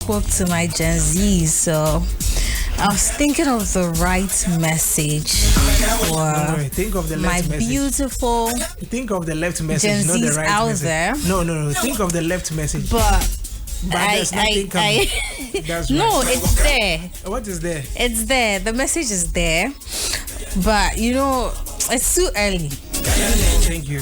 spoke to my Gen Z, so I was thinking of the right message for think of the my left message. Beautiful Think of the left message, Gen not the Z's right out message. there. No. Think of the left message. But there's nothing coming. That's no, right. it's there. What is there? It's there. The message is there. But it's too early. Thank you.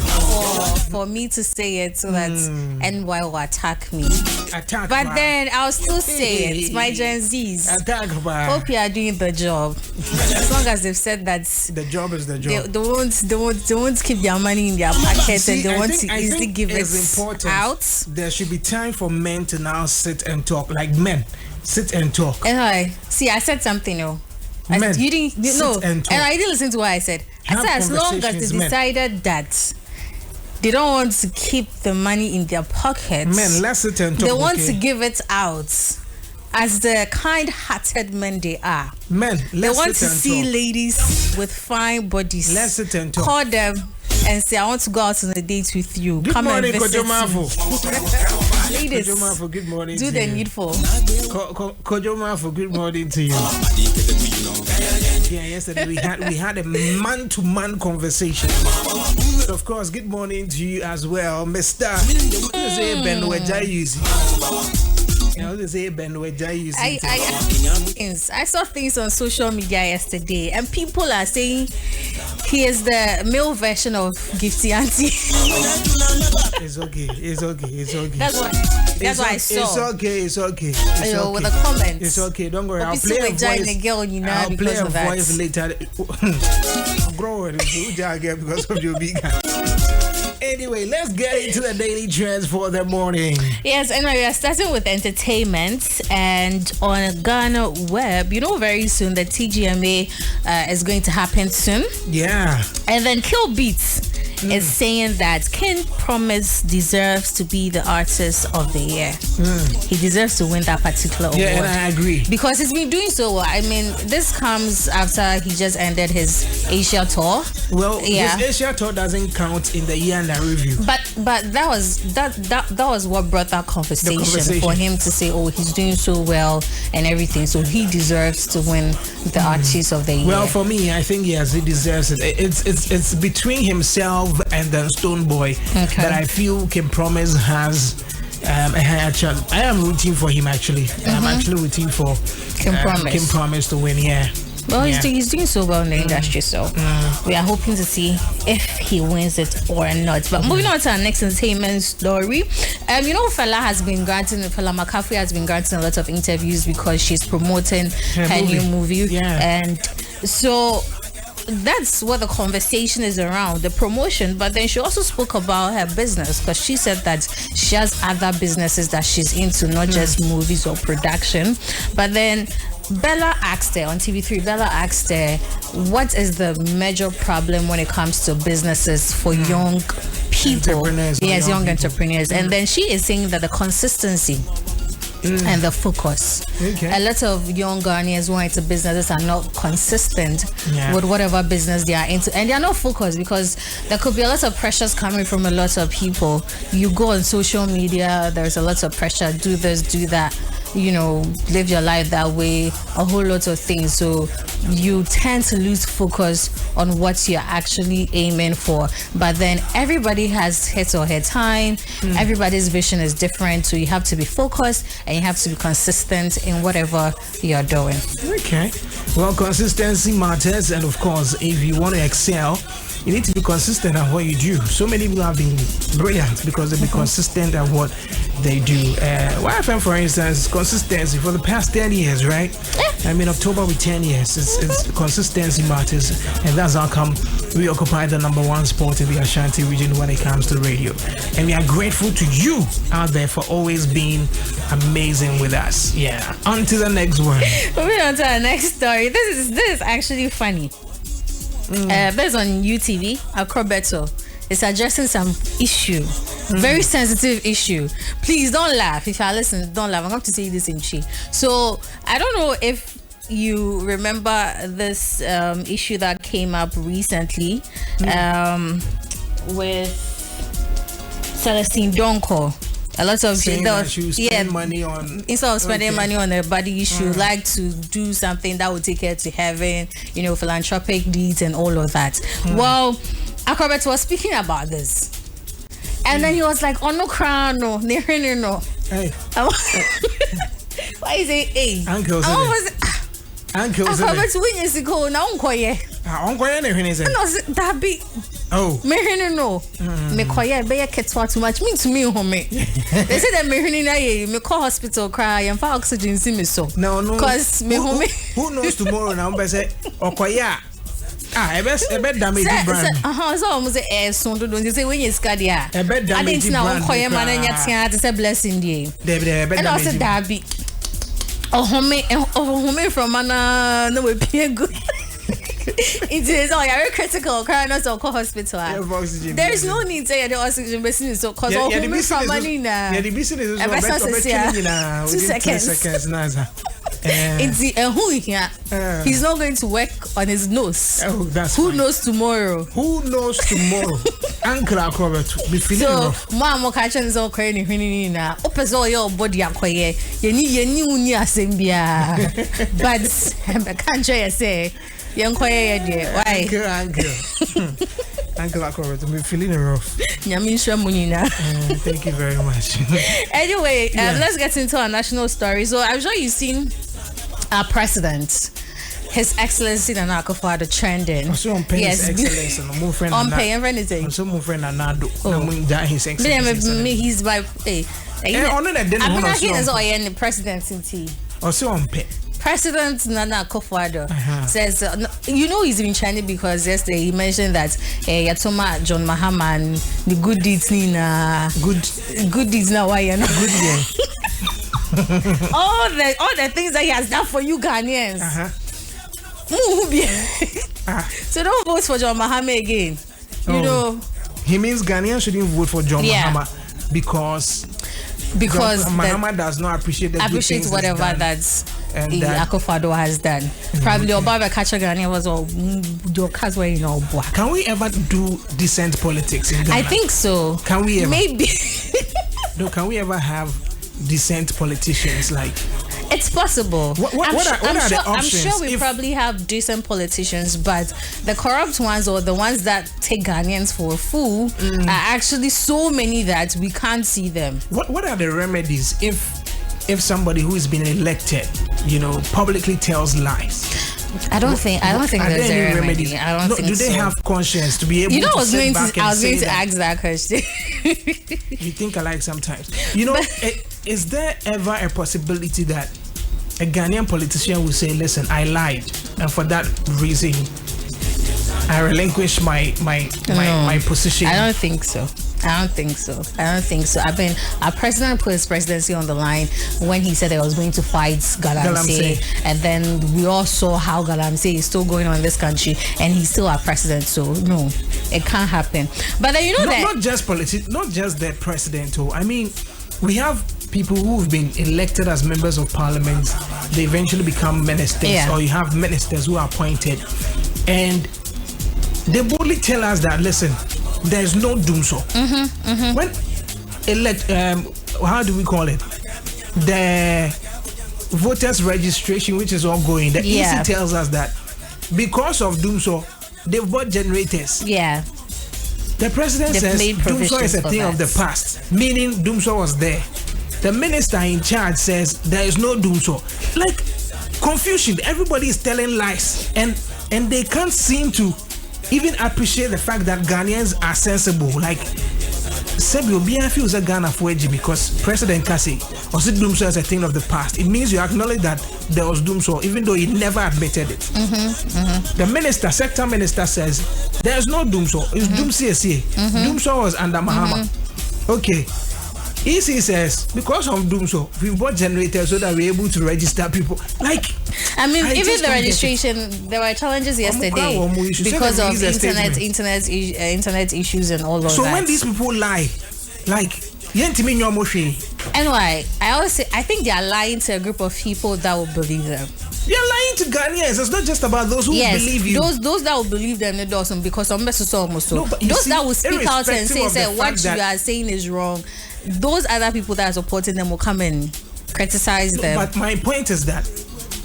For me to say it so that NY will attack me. Attack. But then I'll still say it. My Gen Zs. Attack. Hope you are doing the job. As long as they've said that the job is the job. They won't keep their money in their pockets and they want to easily give it out. There should be time for men to now sit and talk. Like men. Sit and talk. And see, I said something, Men, you didn't no, and I didn't listen to what I said. I said as long as they decided that they don't want to keep the money in their pockets, men, let's sit and talk. They want to give it out as the kind-hearted men they are. Men, they want to see ladies with fine bodies. Let's sit and talk. Call them and say, I want to go out on a date with you. Good Come morning, and visit me. Ladies, good morning. Do the needful. Kojo Mafo, good morning to you. Yeah, yesterday we had a man-to-man conversation. Of course, good morning to you as well, Mr. I saw things on social media yesterday, and people are saying he is the male version of Gifty Auntie. It's okay. That's what I saw. It's okay. With a comment. It's okay. Don't worry. I'll play a voice later. Grow it because of your big. Anyway, let's get into the daily trends for the morning. Yes, anyway, we are starting with entertainment, and on Ghana Web, very soon the TGMA is going to happen soon. Yeah. And then KillBeatz is saying that King Promise deserves to be the artist of the year. He deserves to win that particular award. Yeah, and I agree. Because he's been doing so well. I mean, this comes after he just ended his Asia tour. Well, his Asia tour doesn't count in the year and review. But that was what brought that conversation for him to say, oh, he's doing so well and everything, so he deserves to win the artist of the year. Well, for me, I think yes, he deserves it. It's between himself and then Stone Boy that I feel King Promise has a higher chance. I am rooting for him actually. I'm actually rooting for King Promise to win. Yeah. Well, he's doing so well in the industry, so we are hoping to see if he wins it or not. But moving on to our next entertainment story, Fela McCaffrey has been granting a lot of interviews because she's promoting her new movie, and so that's what the conversation is around, the promotion. But then she also spoke about her business, because she said that she has other businesses that she's into, not just movies or production. But then Bella asked her on TV3, what is the major problem when it comes to businesses for young people? Yes, young entrepreneurs. And then she is saying that the consistency and the focus. A lot of young Ghanaians who are into businesses are not consistent with whatever business they are into, and they are not focused because there could be a lot of pressures coming from a lot of people. You go on social media, there's a lot of pressure, do this, do that, live your life that way, a whole lot of things. So you tend to lose focus on what you're actually aiming for. But then everybody has his or her time. Everybody's vision is different. So you have to be focused and you have to be consistent in whatever you're doing. Okay. Well, consistency matters. And of course, if you want to excel, you need to be consistent at what you do. So many people have been brilliant because they've been consistent at what they do. YFM, for instance, consistency for the past 10 years, right? I mean, October with 10 years. It's consistency matters, and that's how come we occupy the #1 spot in the Ashanti region when it comes to radio. And we are grateful to you out there for always being amazing with us. Yeah. On to the next one. Moving on to our next story. This is actually funny. Based on UTV, Akrobeto is addressing some issue, very sensitive issue. Please don't laugh. If you are listening, don't laugh. I'm going to say this in Chi. So I don't know if you remember this issue that came up recently with Celestine Donko. a lot of saying that you spend money on instead of spending money on a body issue, like to do something that would take her to heaven, philanthropic deeds and all of that. Well, Akobet was speaking about this, and then he was like, "Oh no, crown, no, no." Hey. Why is it? Hey, Uncle. Uncle. Akobet win is go now. Unkoye. Unkoye ne hwene say. No, that be. Oh. Me koye be ketwa too much mean to me home. They say that me na call hospital cry and for oxygen see me so. No. Cause me home. Who knows tomorrow now be say okoye. I bet damage brand. So almost so don't say when you scadia. I bet damage brand. I didn't know koye man nya tia to blessing dey. And also that be. Home from mana no we pay good. It is all very critical. Crying not to call hospital. There is no need to say the oxygen business so cause all home from money na. Yeah, the business is about 2 seconds. He's not going to work on his nose. Oh, that's who knows tomorrow? Who knows tomorrow? Uncle Akobet be feeling rough. So, mama catching is all crying in na. Opes all your body akoye. Ye ni asembia. But I can't say. Young koye why? Uncle Akobet, be feeling rough. Thank you very much. Anyway, let's get into our national story. So I'm sure you've seen our president, His Excellency Nana Akufo-Addo trending. Yes, on pay and anything. So my friend Nanado. His Excellency. He's by I'm not here as the presidency. Also on pay. President Nana Akufo-Addo says, he's been trending because yesterday he mentioned that Yatoma John Mahama, the good deeds Nina, good deeds now. Why you know good all the things that he has done for you Ghanaians. So don't vote for John Mahama again. You know. He means Ghanaians shouldn't vote for John Mahama because Mahama does not appreciate whatever that's Akufo-Addo has done. Probably Obama catcher Ghana was all your cars were Can we ever do decent politics in Ghana? I think so. Can we ever? Maybe. No, can we ever have decent politicians like? It's possible. I'm sure we probably have decent politicians, but the corrupt ones or the ones that take Ghanaians for a fool are actually so many that we can't see them. What are the remedies if somebody who has been elected, publicly tells lies? I don't think there's any remedy. I don't think do they have conscience to be able to sit back and say I was going to ask that question. You think alike sometimes. Is there ever a possibility that a Ghanaian politician will say, listen, I lied, and for that reason I relinquish my position? I don't think so. I mean, our president put his presidency on the line when he said that he was going to fight Galamsey, and then we all saw how Galamsey is still going on in this country, and he's still our president. So no, it can't happen. But then not just politics, not just the president. I mean, we have people who've been elected as members of parliament. They eventually become ministers, or you have ministers who are appointed, and they boldly tell us that, listen, there's no doomso. When how do we call it? The voters registration, which is ongoing, the EC tells us that because of doomso, they've bought generators. Yeah. The president says doomso is a thing of the past, meaning doomso was there. The minister in charge says there is no doomso. Like confusion. Everybody is telling lies, and they can't seem to even appreciate the fact that Ghanaians are sensible. Like Sebio Bia feels a Ghana for edgy because President Kasi or said doomso as a thing of the past. It means you acknowledge that there was doomso, even though he never admitted it. The sector minister says there's no doomso. It's doomso. Doomso was under Mahama. Okay. EC says because of doomso, we bought generators so that we're able to register people. Like, I mean, even the registration, there were challenges yesterday because of internet issues and all of that. So when these people lie, like, anyway, I think they are lying to a group of people that will believe them. They are lying to Ghanaians. It's not just about those who believe you. Those that will believe them, they do because some those that will speak out and say what you are saying is wrong. those other people that are supporting them will come and criticize them. But my point is that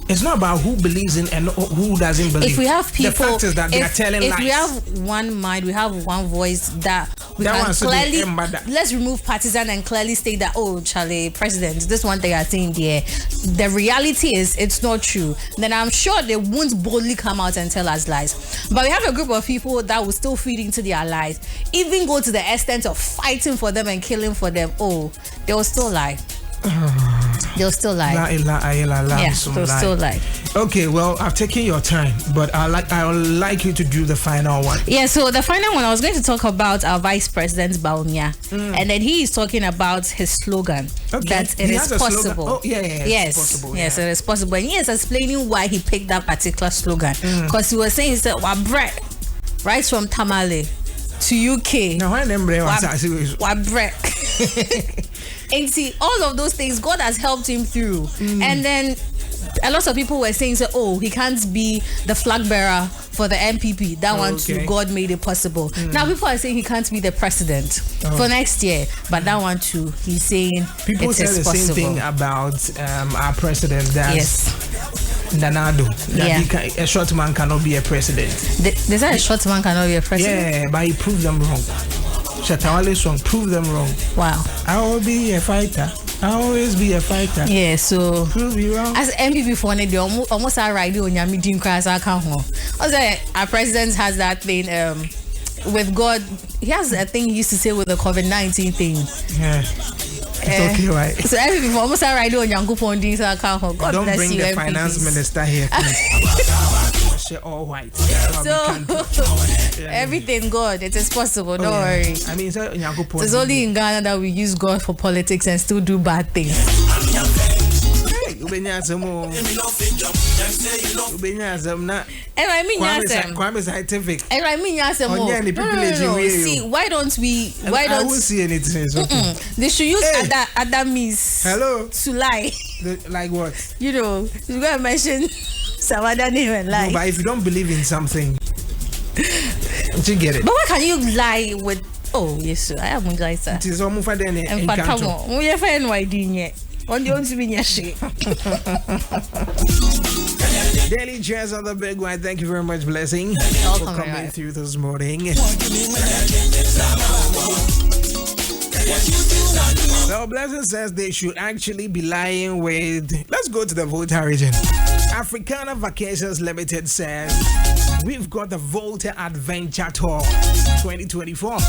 it's not about who believes in and who doesn't believe. If we have people, the fact is that they are telling lies. If we have one mind, we have one voice that we can clearly. Let's remove partisan and clearly state that, oh, Charlie, president, this one thing I think there. The reality is it's not true. Then I'm sure they won't boldly come out and tell us lies. But we have a group of people that will still feed into their lies, even go to the extent of fighting for them and killing for them. Oh, they will still lie. They'll still lie. They'll still lie. Okay, well, I've taken your time, but I would like you to do the final one. Yeah, so the final one, I was going to talk about our Vice President Baumia, and then he is talking about his slogan that it is possible. Oh, yes, possible. Yes, it is possible, and he is explaining why he picked that particular slogan because he was saying, he said, "Wabre, right from Tamale to UK." Now, Wabre. And see, all of those things, God has helped him through. And then a lot of people were saying, oh, he can't be the flag bearer for the MPP. That one too, God made it possible. Now people are saying he can't be the president for next year. But that one too, he's saying people say the same thing about our president. That's Danado. A short man cannot be a president. They said a short man cannot be a president? Yeah, but he proved them wrong. Shatawale's song, prove them wrong. Wow. I will be a fighter. I always be a fighter. Yeah, so prove you wrong. As MPP for they almost are riding on your medium class account. Also, our president has that thing with God. He has a thing he used to say with the COVID-19 thing. Yeah. It's okay, right? So MPP for almost are riding on your account. God don't bless bring you, the MPPs. Finance minister here, please. All white. So everything God, it is possible. Don't worry. I mean, it's only in Ghana that we use God for politics and still do bad things. Crime is scientific. No. See, why don't we? I won't see anything. They should use other means. Hello. To lie. Like what? You know, you're gonna mention some other name and lie. No, but if you don't believe in something, you get it. But why can you lie with? Oh yes, sir. I have one guy, sir. It is almost for them. And Patamo, we have NYD. On the only thing Daily Jazz on the big one. Thank you very much, Blessing, for coming through this morning. Well, Blessing says they should actually be lying with. Let's go to the Volta region. Africana Vacations Limited says we've got the Volta Adventure Tour 2024.